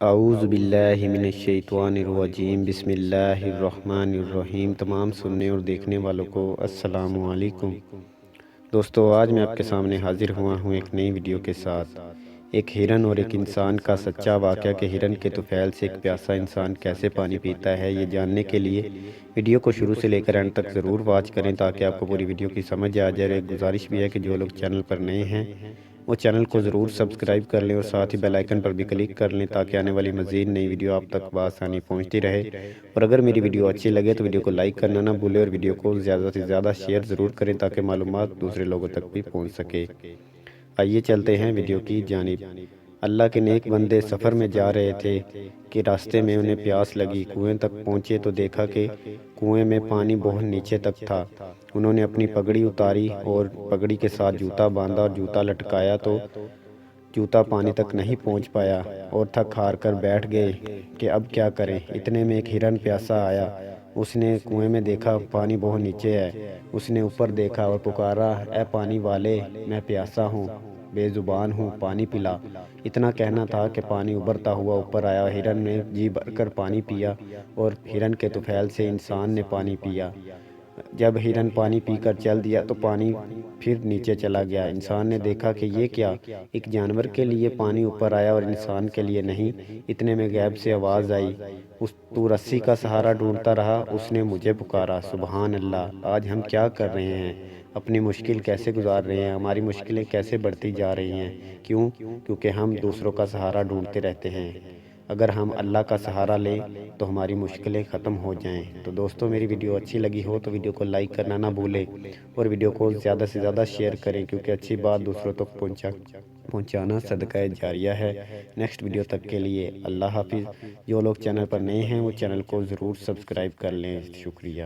اعوذ باللہ من الشیطان الرجیم، بسم اللہ الرحمن الرحیم۔ تمام سننے اور دیکھنے والوں کو السلام علیکم۔ دوستو، آج میں آپ کے سامنے حاضر ہوا ہوں ایک نئی ویڈیو کے ساتھ، ایک ہرن اور ایک انسان کا سچا واقعہ کہ ہرن کے طفیل سے ایک پیاسا انسان کیسے پانی پیتا ہے۔ یہ جاننے کے لیے ویڈیو کو شروع سے لے کر اینڈ تک ضرور واچ کریں تاکہ آپ کو پوری ویڈیو کی سمجھ آ جائے۔ ایک گزارش بھی ہے کہ جو لوگ چینل پر نئے ہیں وہ چینل کو ضرور سبسکرائب کر لیں اور ساتھ ہی بیل آئیکن پر بھی کلک کر لیں تاکہ آنے والی مزید نئی ویڈیو آپ تک بآسانی پہنچتی رہے۔ اور اگر میری ویڈیو اچھی لگے تو ویڈیو کو لائک کرنا نہ بھولیں اور ویڈیو کو زیادہ سے زیادہ شیئر ضرور کریں تاکہ معلومات دوسرے لوگوں تک بھی پہنچ سکے۔ آئیے چلتے ہیں ویڈیو کی جانب۔ اللہ کے نیک بندے سفر میں جا رہے تھے کہ راستے میں انہیں پیاس لگی۔ کنویں تک پہنچے تو دیکھا کہ کنویں میں پانی بہت نیچے تک تھا۔ انہوں نے اپنی پگڑی اتاری اور پگڑی کے ساتھ جوتا باندھا اور جوتا لٹکایا تو جوتا پانی تک نہیں پہنچ پایا اور تھک ہار کر بیٹھ گئے کہ اب کیا کریں۔ اتنے میں ایک ہرن پیاسا آیا۔ اس نے کنویں میں دیکھا پانی بہت نیچے ہے۔ اس نے اوپر دیکھا اور پکارا، اے پانی والے، میں پیاسا ہوں، بے زبان ہوں، پانی پلا۔ اتنا کہنا تھا کہ پانی ابھرتا ہوا اوپر آیا۔ ہرن نے جی بھر کر پانی پیا اور ہرن کے طفیل سے انسان نے پانی پیا۔ جب ہرن پانی پی کر چل دیا تو پانی پھر نیچے چلا گیا۔ انسان نے دیکھا کہ یہ کیا، ایک جانور کے لیے پانی اوپر آیا اور انسان کے لیے نہیں۔ اتنے میں غیب سے آواز آئی، تو رسی کا سہارا ڈھونڈتا رہا، اس نے مجھے پکارا۔ سبحان اللہ! آج ہم کیا کر رہے ہیں، اپنی مشکل کیسے گزار رہے ہیں، ہماری مشکلیں کیسے بڑھتی جا رہی ہیں۔ کیوں؟ کیونکہ ہم دوسروں کا سہارا ڈھونڈتے رہتے ہیں۔ اگر ہم اللہ کا سہارا لیں تو ہماری مشکلیں ختم ہو جائیں۔ تو دوستو، میری ویڈیو اچھی لگی ہو تو ویڈیو کو لائک کرنا نہ بھولیں اور ویڈیو کو زیادہ سے زیادہ شیئر کریں کیونکہ اچھی بات دوسروں تک پہنچانا صدقہ جاریہ ہے۔ نیکسٹ ویڈیو تک کے لیے اللہ حافظ۔ جو لوگ چینل پر نئے ہیں وہ چینل کو ضرور سبسکرائب کر لیں۔ شکریہ۔